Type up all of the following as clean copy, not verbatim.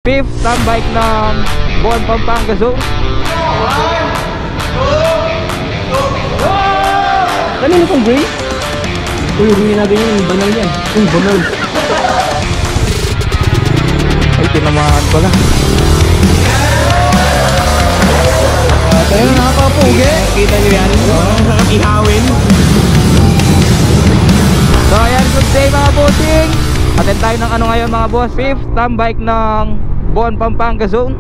Fifth tambike ng Buon Pampanga Zone. Kanina kong green? Uy, huli natin yung banal yan. Yung banal. Ay, tinamahan pala. Tayo nakapapugi. Kita nyo yan? Sarap ihawin. So ayan, good day mga bossing. Atin tayo ng ano ngayon mga boss. Fifth tambike ng Buon Pampanga Zone.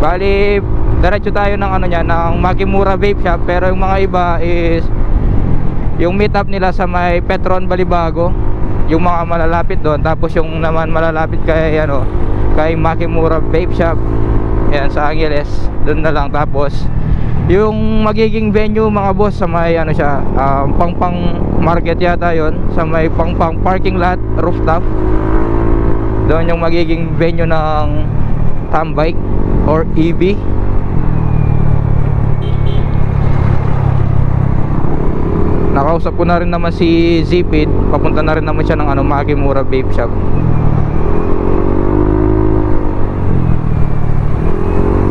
Bali, diretso tayo ng ano niya, ng Makimura Vape Shop. Pero yung mga iba is yung meet up nila sa may Petron Balibago, yung mga malalapit doon. Tapos yung naman malalapit kay ano, kay Makimura Vape Shop, yan sa Angeles, doon na lang. Tapos yung magiging venue mga boss sa may ano siya, Pangpang Market yata yon, sa may Pangpang parking lot rooftop. Doon yung magiging venue ng tambike or EV. Nakausap ko na rin naman si Zipid, papunta na rin naman siya ng ano, Makimura Vape Shop.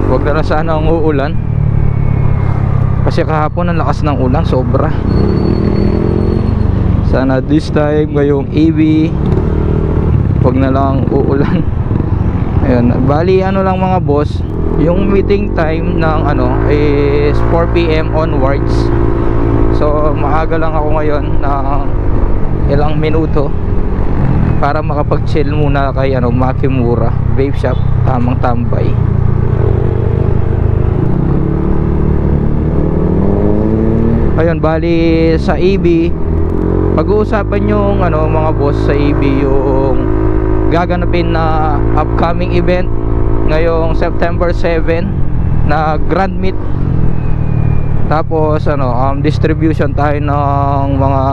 Huwag na lang sana ang uulan, kasi kahapon ang lakas ng ulan, sobra. Sana this time ngayong EV huwag na lang uulan. Ayun, bali ano lang mga boss, yung meeting time ng ano is 4 PM onwards. So maaga lang ako ngayon na ilang minuto para makapag-chill muna kay ano, Makimura Vape Shop, tamang tambay. Ayun, bali sa EB, pag-uusapan yung ano mga boss sa EB, yung gaganapin na upcoming event ngayong September 7 na Grand Meet. Tapos ano, distribution tayo ng mga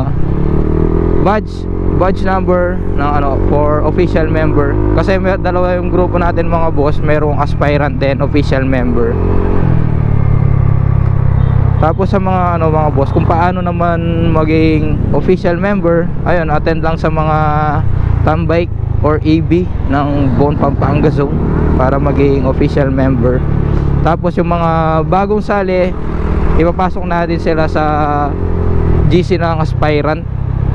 badge number ng ano for official member, kasi may dalawa yung grupo natin mga boss, merong aspirant then official member. Tapos sa mga ano mga boss, kung paano naman maging official member, ayun, attend lang sa mga tambike or EB ng Buon Pampanga Zone para maging official member. Tapos yung mga bagong sali, ipapasok natin sila sa GC ng aspirant.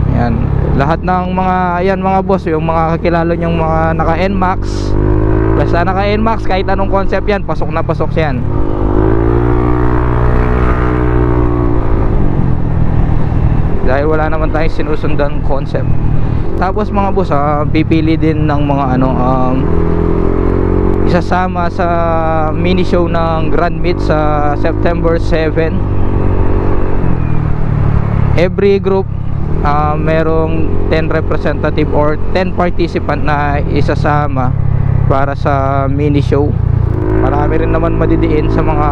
Ayan, lahat ng mga, ayan mga boss, yung mga kakilala nyong mga naka NMAX, basta naka NMAX, kahit anong concept yan, pasok na pasok yan. Dahil wala naman tayong sinusundan concept. Tapos mga boss, pipili din ng mga ano, isasama sa mini show ng Grand Meet sa September 7. Every group merong 10 representative or 10 participant na isasama para sa mini show. Marami rin naman madidiin sa mga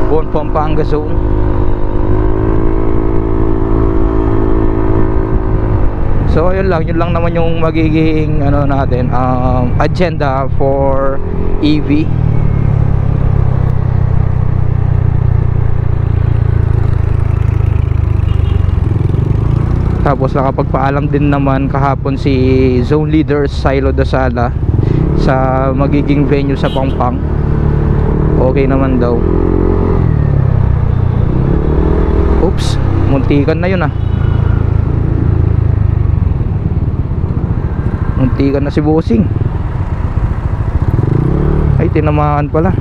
Buon Pampanga Zone. So yun lang naman yung magiging ano natin, agenda for EV. Tapos nakapagpaalam din naman kahapon si Zone Leader Silo Dasala sa magiging venue sa Pangpang. Okay naman daw. Oops, muntikan na yun ah. Muntikan na si bossing. Ay, tinamaan pala.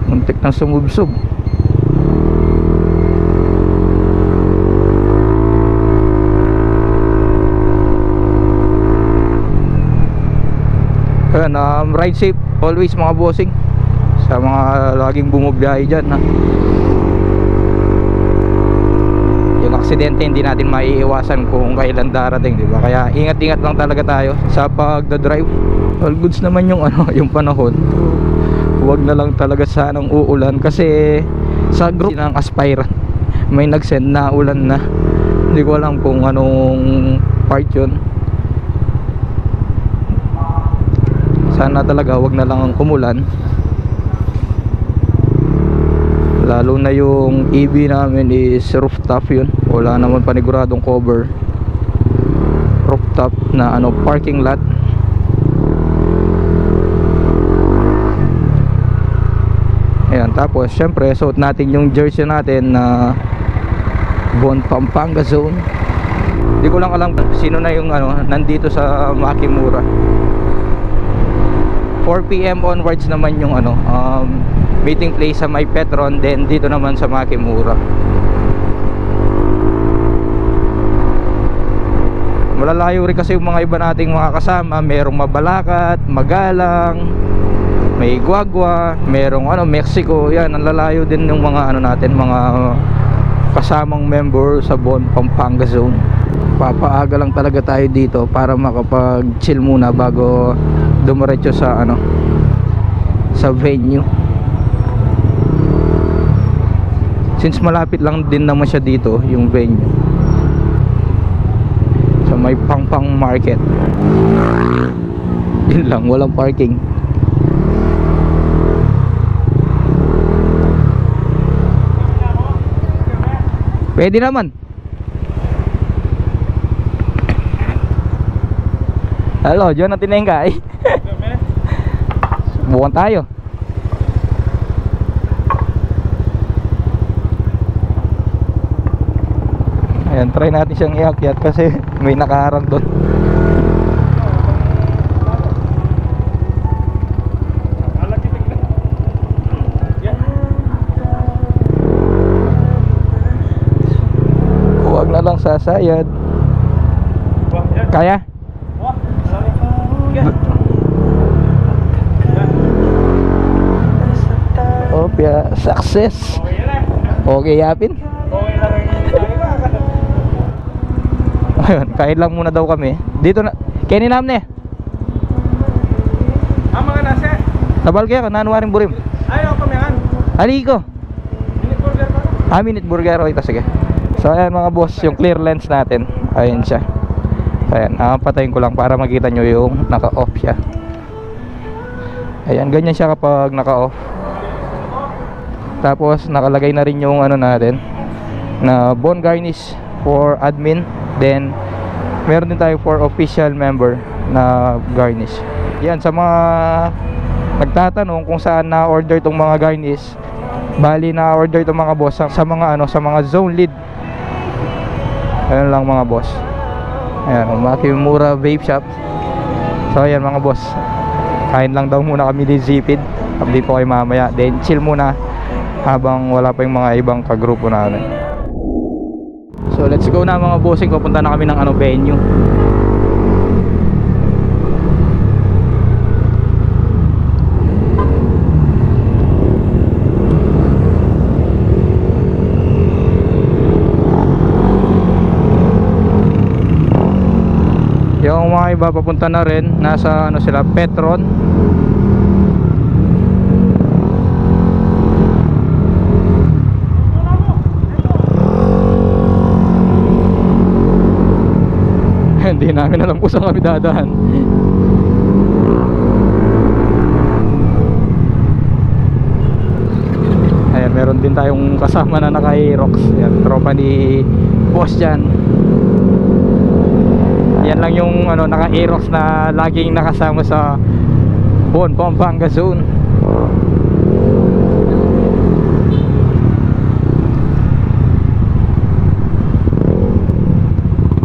Muntik na sumubsob. Ayan, ride safe always mga bossing, sa mga laging bumubiyahe dyan ha. Aksidente hindi natin maiiwasan kung kailan darating, di ba? Kaya ingat-ingat lang talaga tayo sa pagdadrive. All goods naman yung ano, yung panahon. Huwag na lang talaga sanang uulan, kasi sa group ng aspirant may nag-send na ulan na. Hindi ko alam kung anong part yun. Sana talaga wag na lang umulan. Lalo na yung EV namin is rooftop yun. Wala naman paniguradong cover. Rooftop na ano, parking lot. Ayan, tapos syempre suot natin yung jersey natin na Bon Pampanga Zone. Hindi ko lang alam sino na yung ano nandito sa Makimura. 4 PM onwards naman yung ano meeting place sa may Petron, then dito naman sa Makimura. Malalayo rin kasi yung mga iba nating mga kasama. Merong Mabalacat, Magalang, may Guagua, merong ano Mexico. Yan, ang lalayo din yung mga ano natin, mga kasamang member sa Bon Pampanga Zone. Papaaga lang talaga tayo dito para makapag-chill muna bago dumiretso sa ano, sa venue. Since malapit lang din naman siya dito yung venue, sa may Pangpang Market. Yun lang, walang parking. Pwede naman. Hello, John, natin na yung kay. Bukan tayo. Ayan, try natin siyang iakyat kasi may nakaharang doon. Huwag na lang sasayad. Kaya? Opya, success. Okay, yapin. Ayun, kain lang muna daw kami. Dito na, kainin namin eh. Mga nasa. Tabal kaya ka, nanuwaring burim. Ayaw kami yan. Aliko. Minute burger pa. Minute burger. O, ito, sige. So, ayan mga boss, yung clear lens natin. Ayan siya. Ayan, patayin ko lang para makita nyo yung naka-off siya. Ayan, ganyan siya kapag naka-off. Tapos, nakalagay na rin yung ano natin na bone garnish for admin. Then meron din tayo for official member na garnish. Yan, sa mga nagtatanong kung saan na-order itong mga garnish, bali na-order itong mga boss sa mga ano, sa mga zone lead. Ayan lang mga boss. Ayan, Makimura Vape Shop. So ayan mga boss, kain lang daw muna kami ni Zipid. Update po kayo mamaya. Then chill muna habang wala pa yung mga ibang kagrupo namin. So let's go na mga bossing, papunta na kami ng ano, venue. Yung mga iba papunta na rin, nasa ano sila, Petron. Hindi namin alam kung saan kami dadaan. Ayan, meron din tayong kasama na naka-Aerox. Ayan, tropa ni boss dyan. Yan lang yung ano, naka-Aerox na laging nakasama sa Bon Pampanga Zone.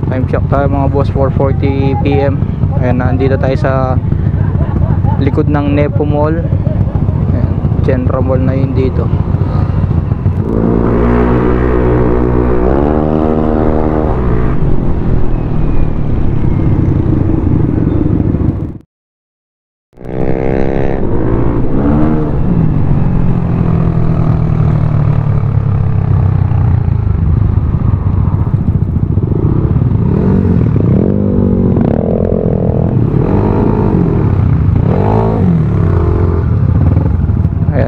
Time check tayo mga boss, 4:40 PM. Ayan, nandito tayo sa likod ng Nepo Mall. Ayan, General Mall na yun dito.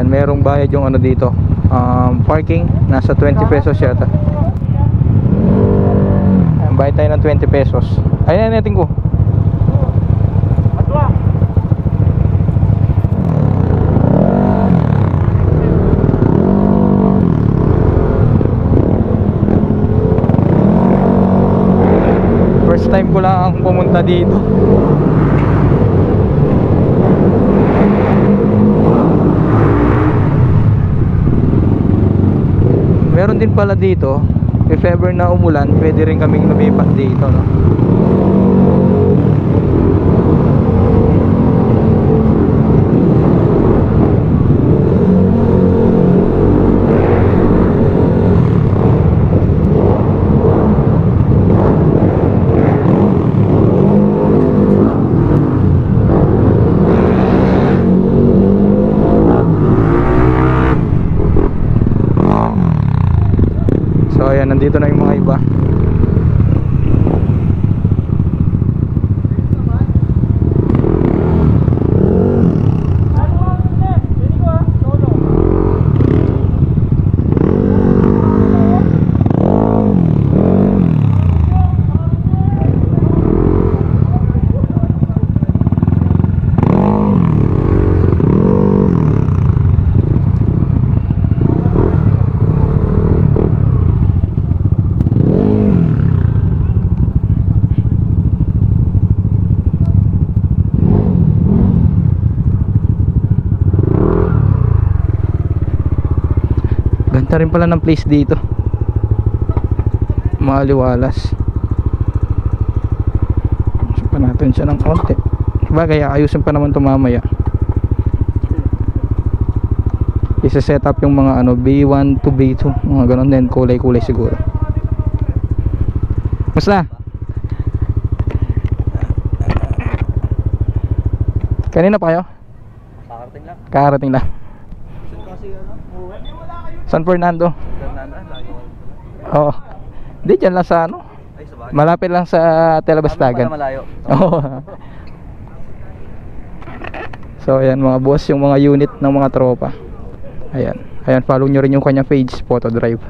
Merong bayad yung ano dito, parking, nasa 20 pesos yata. Bayad tayo ng 20 pesos. Ayun natin ko. First time ko lang pumunta dito. Meron din pala dito, if ever na umulan, pwede rin kaming lumipat dito, no? So ayan, nandito na yung mga iba. Ganda rin pala ng place dito, maliwalas. Ayusin pa natin siya ng konti. Bagay, ayusin pa naman ito mamaya. Isa-set up yung mga ano, B1 to B2, mga ganun din, kulay-kulay siguro. Basta kanina pa kayo? Kakarating lang. Kakarating lang. San Fernando. Oo. Di dyan lang sa ano. Malapit lang sa Telebastagan. Malayo. Oo. So ayan mga boss, yung mga unit ng mga tropa. Ayan. Ayan, follow nyo rin yung kanya page, Photo Drive.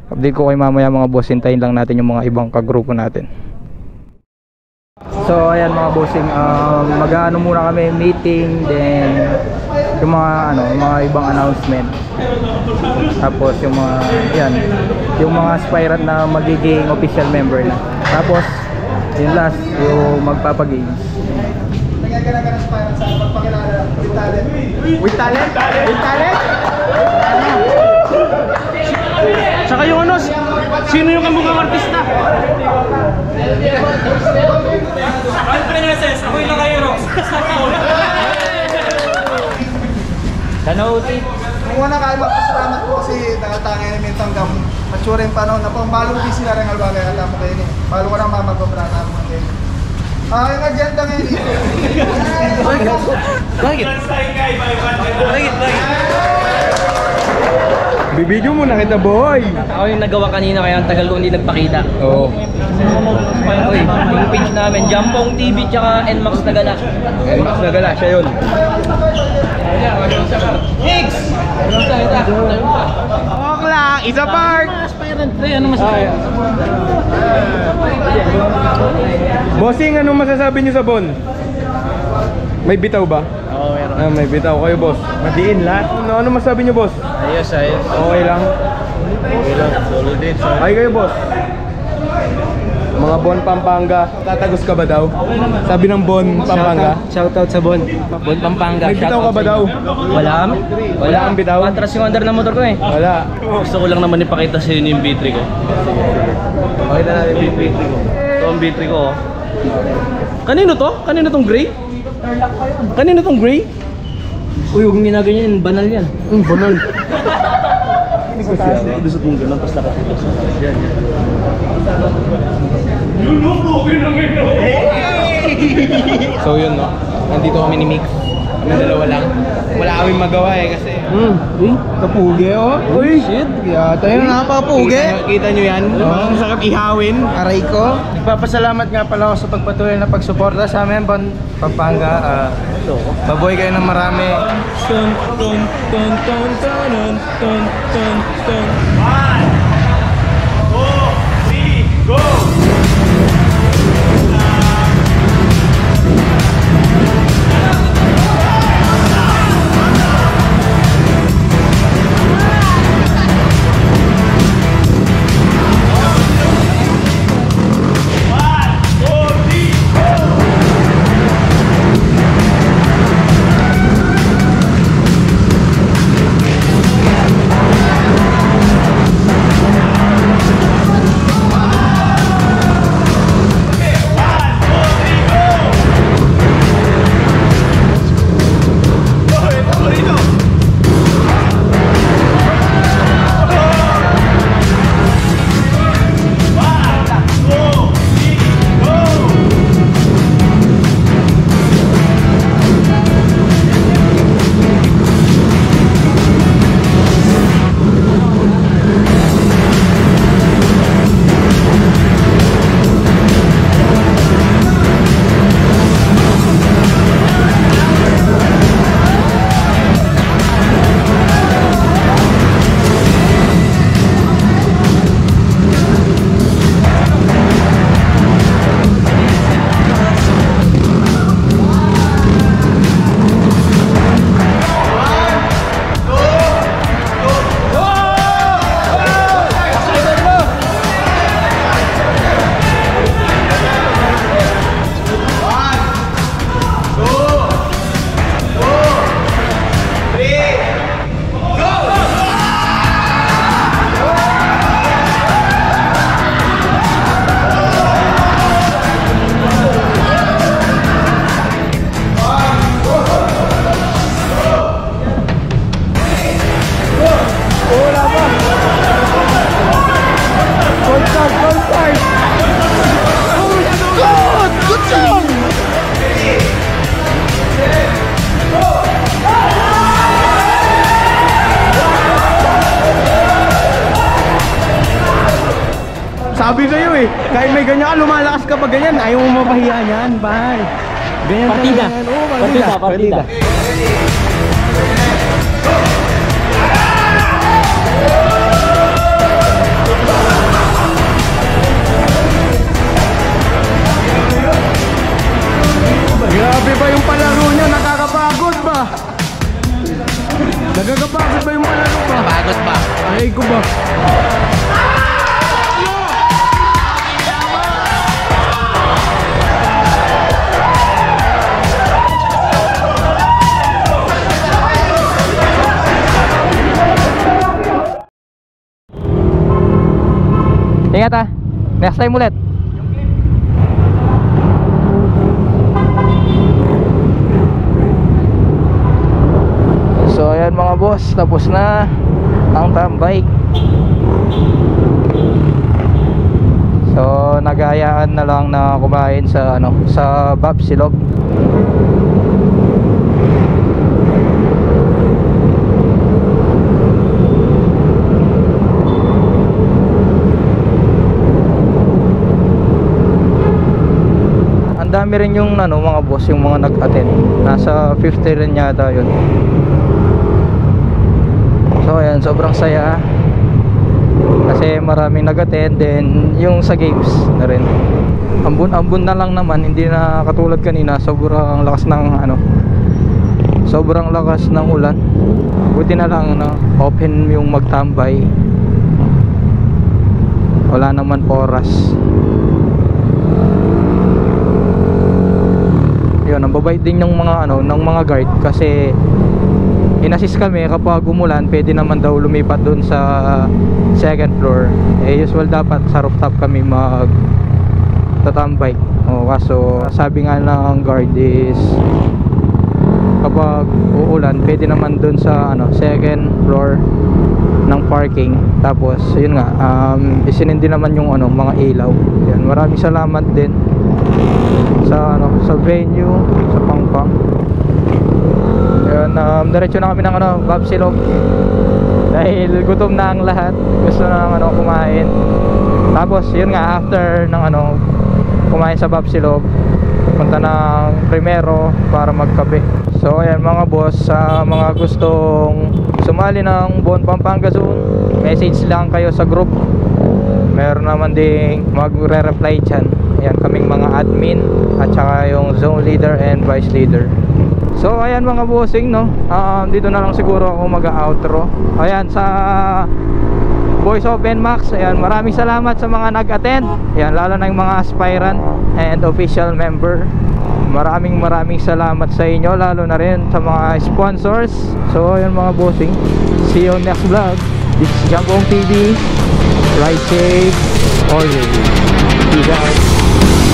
Update ko kayo mamaya mga boss. Hintayin lang natin yung mga ibang kagrupo natin. So ayan mga bossing, mag-ano muna kami, meeting, then yung mga ano, mga ibang announcement. Tapos yung mga yan, yung mga aspirant na magiging official member na. Tapos yung last, yung magpapagames. With talent? With talent? Tsaka yung ano, sino yung kamukhang artista? All princess, ako yung nakairo. Tanauti. Kung wala kayo magpasalamat po kasi nakatangay ni Mintanggam. Mature yung panahon na po. Balong di sila rin albagay at mo kayo ni. Balong ko na mamagpaprata mo kayo. Yung agenda ngayon eh. Bakit? Bibidyo mo na kita, boy. Ako yung nagawa kanina kaya ang tagal ko hindi nagpakita. Oo. Oy, yung page namin, Jampong TV tsaka NMAX Nagala. Mas nagala, siya yun. Mix! Okay lang, isa park. Aspirant pre, ano masasabi? Bossing, anong masasabi niyo sa Bon? May bitaw ba? Oo, meron. May bitaw kayo, boss. Madiin lahat. Ano masabi niyo, boss? Ayos, ayos. Okay lang. Okay lang, solid din. Ay kayo, boss. Mga Bon Pampanga, tatagos ka ba daw? Sabi ng Bon Pampanga. Shoutout sa Bon. Bon Pampanga. May bitaw ka ba daw? Wala. Wala kang bitaw? Atras yung under ng motor ko eh. Wala. Gusto ko lang naman ipakita sa inyo yung B3 ko. Pakita natin yung B3 ko. Ito ang B3 ko oh. Kanino to? Kanino tong gray? Kanino tong gray? Uy, huwag ginaganyan, banal yan. Banal. Gusto mong gano'n, tapos nakasilos. Yan, yan. So yun no, nandito kami ni Mix. Kami dalawa lang. Wala kaming magawa eh kasi Uy, Kapugi oh. uy, shit. Yata yun napakapugi. kita nyo yan? Ang sarap ihawin. Aray ko. Nagpapasalamat nga pala ako sa pagpatuloy na pagsuporta sa amin, Bon Pampanga. Mabuhay kayo ng marami. Tun tun tun tun tun tun tun tun. 1, 2, 3, go! Sabi sa'yo eh, kahit may ganyan ka, lumalakas ka pag ganyan, ayaw mo mapahiya niyan, pal. Ganyan Partida. talaga yan. Oo, Partida. Grabe ba yung palaro nyo? Nakakapagod ba? Nagagapagod ba yung palaro ba? Pagod ba? Ay ko ba? Ingat ah. Next time ulit. So ayan mga boss, tapos na ang tambay. So nagayaan na lang na kumain sa sa Babsilog. Dami rin yung mga boss, yung mga nag-attend. Nasa 50 rin yata yun. So ayan, sobrang saya kasi maraming nag-attend. Then yung sa games na rin, ambon na lang naman, hindi na katulad kanina. Sobrang lakas ng sobrang lakas ng ulan. Buti na lang open yung magtambay, wala naman oras. Yun, ang babait din ng mga ng mga guard kasi in-assist kami kapag umulan, pwede naman daw lumipat doon sa second floor. Usual dapat sa rooftop kami tatambay. Kaso sabi nga ng guard is kapag uulan, pwede naman doon sa second floor ng parking. Tapos yun nga, isinindi naman yung mga ilaw. Yan, maraming salamat din sa venue, sa Pangpang. Ayun, diretso na kami ng Babsilog dahil gutom na ang lahat, gusto na kumain. Tapos yun nga, after ng kumain sa Babsilog, punta ng Primero para magkape. So ayan mga boss, sa mga gustong sumali ng Bon Pampanga Zone, message lang kayo sa group. Meron naman ding magre-reply dyan. Ayan, kaming mga admin at saka yung zone leader and vice leader. So ayan mga bossing, dito na lang siguro ako mag-outro. Ayan, sa Voice of NMAX, ayan, maraming salamat sa mga nag-attend. Ayan, lalo na yung mga aspirant and official member. Maraming salamat sa inyo, lalo na rin sa mga sponsors. So ayan mga bossing, see you next vlog. This is Jambong TV. Ride safe always. Peace out.